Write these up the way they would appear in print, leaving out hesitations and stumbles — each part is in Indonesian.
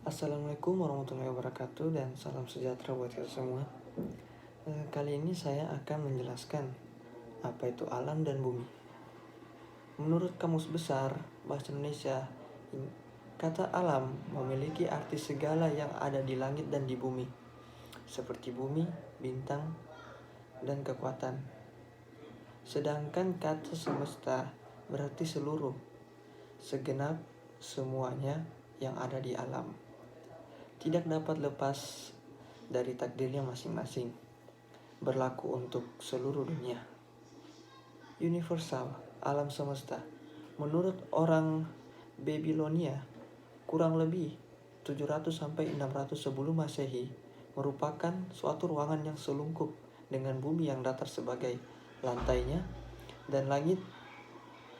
Assalamualaikum warahmatullahi wabarakatuh dan salam sejahtera buat kita semua. Kali ini saya akan menjelaskan apa itu alam dan bumi. Menurut Kamus Besar Bahasa Indonesia, kata alam memiliki arti segala yang ada di langit dan di bumi, seperti bumi, bintang, dan kekuatan. Sedangkan kata semesta berarti seluruh, segenap, semuanya yang ada di alam. Tidak dapat lepas dari takdirnya masing-masing, berlaku untuk seluruh dunia. Universal, alam semesta, menurut orang Babilonia, kurang lebih 700-600 sebelum Masehi, merupakan suatu ruangan yang selungkup dengan bumi yang datar sebagai lantainya dan langit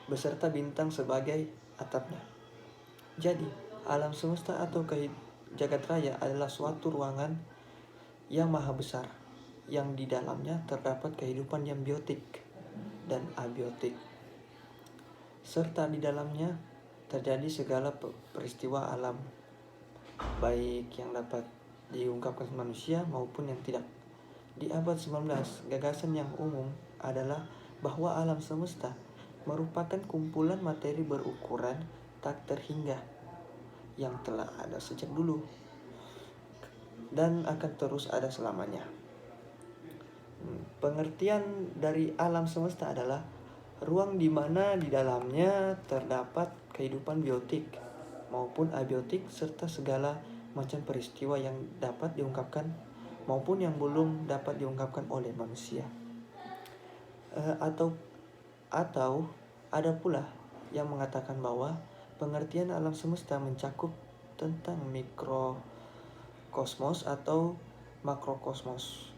beserta bintang sebagai atapnya. Jadi, alam semesta atau jagat raya adalah suatu ruangan yang maha besar, yang di dalamnya terdapat kehidupan yang biotik dan abiotik, serta di dalamnya terjadi segala peristiwa alam, baik yang dapat diungkapkan manusia maupun yang tidak. Di abad 19, gagasan yang umum adalah bahwa alam semesta merupakan kumpulan materi berukuran tak terhingga yang telah ada sejak dulu dan akan terus ada selamanya. Pengertian dari alam semesta adalah ruang di mana di dalamnya terdapat kehidupan biotik maupun abiotik serta segala macam peristiwa yang dapat diungkapkan maupun yang belum dapat diungkapkan oleh manusia. Atau ada pula yang mengatakan bahwa pengertian alam semesta mencakup tentang mikrokosmos atau makrokosmos.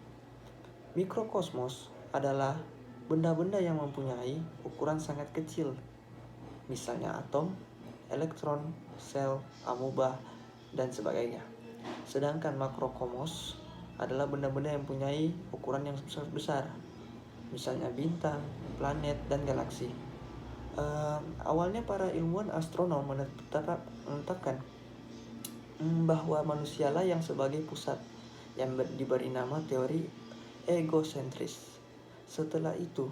Mikrokosmos adalah benda-benda yang mempunyai ukuran sangat kecil, misalnya atom, elektron, sel, amoeba, dan sebagainya. Sedangkan makrokosmos adalah benda-benda yang mempunyai ukuran yang sangat besar, misalnya bintang, planet, dan galaksi. Awalnya para ilmuwan astronom menetapkan bahwa manusialah yang sebagai pusat, yang diberi nama teori egosentris. Setelah itu,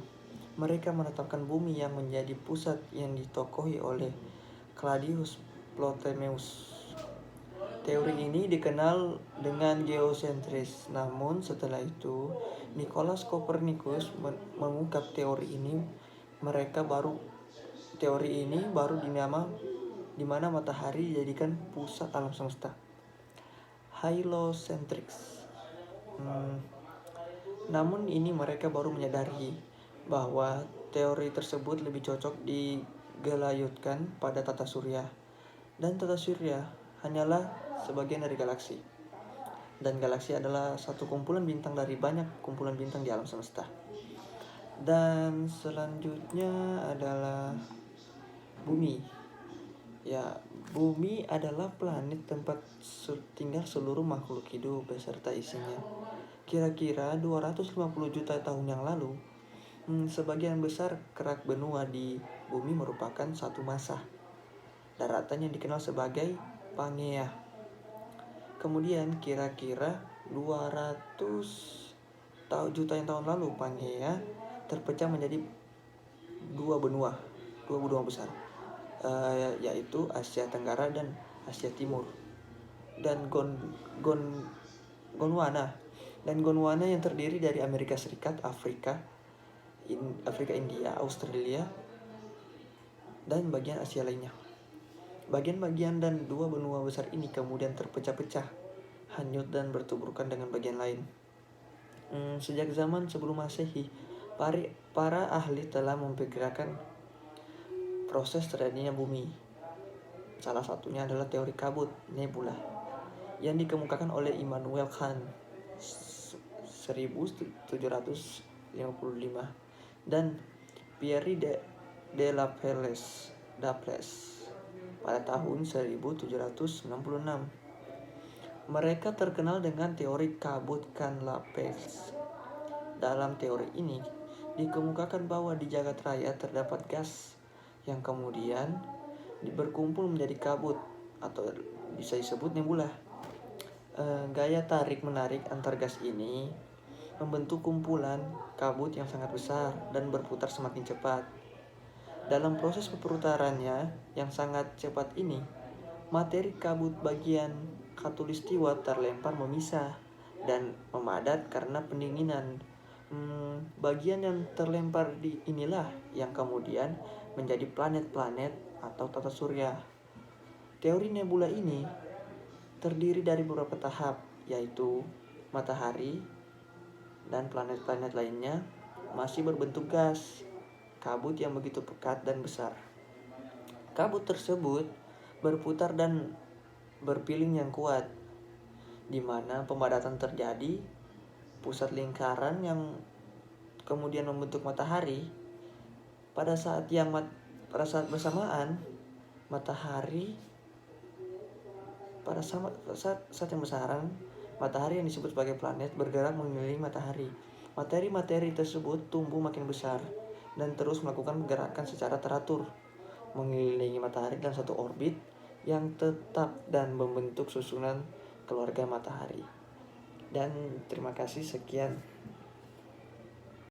mereka menetapkan bumi yang menjadi pusat yang ditokohi oleh Claudius Ptolemeus. Teori ini dikenal dengan geosentris. Namun setelah itu, Nicolaus Copernicus mengungkap teori ini. Teori ini baru di mana matahari dijadikan pusat alam semesta. Heliocentrics. Namun ini mereka baru menyadari bahwa teori tersebut lebih cocok digelayutkan pada tata surya. Dan tata surya hanyalah sebagian dari galaksi. Dan galaksi adalah satu kumpulan bintang dari banyak kumpulan bintang di alam semesta. Dan selanjutnya adalah bumi. Bumi adalah planet tempat tinggal seluruh makhluk hidup beserta isinya. Kira-kira 250 juta tahun yang lalu, sebagian besar kerak benua di bumi merupakan satu massa daratan yang dikenal sebagai Pangea. Kemudian kira-kira 200 juta tahun lalu Pangea terpecah menjadi dua benua besar, yaitu Asia Tenggara dan Asia Timur, dan Gondwana yang terdiri dari Amerika Serikat, Afrika, India, Australia, dan bagian Asia lainnya. Bagian-bagian dan dua benua besar ini kemudian terpecah-pecah, hanyut dan bertuburkan dengan bagian lain. Sejak zaman sebelum Masehi, para ahli telah memperkirakan proses terjadinya bumi. Salah satunya adalah teori kabut nebula yang dikemukakan oleh Immanuel Kant 1755 dan Pierre de Laplace pada tahun 1766. Mereka terkenal dengan teori kabut Kant-Laplace. Dalam teori ini dikemukakan bahwa di jagat raya terdapat gas yang kemudian berkumpul menjadi kabut atau bisa disebut nebula. Gaya tarik-menarik antar gas ini membentuk kumpulan kabut yang sangat besar dan berputar semakin cepat. Dalam proses perputarannya yang sangat cepat ini, materi kabut bagian khatulistiwa terlempar memisah dan memadat karena pendinginan. Bagian yang terlempar di inilah yang kemudian menjadi planet-planet atau tata surya. Teori nebula ini terdiri dari beberapa tahap, yaitu matahari dan planet-planet lainnya masih berbentuk gas, kabut yang begitu pekat dan besar. Kabut tersebut berputar dan berpiling yang kuat, di mana pemadatan terjadi. Pusat lingkaran yang kemudian membentuk matahari. Pada saat bersamaan, matahari saat yang bersamaan, matahari yang disebut sebagai planet bergerak mengelilingi matahari. Materi-materi tersebut tumbuh makin besar dan terus melakukan gerakan secara teratur mengelilingi matahari dalam satu orbit yang tetap dan membentuk susunan keluarga matahari. Dan terima kasih, sekian.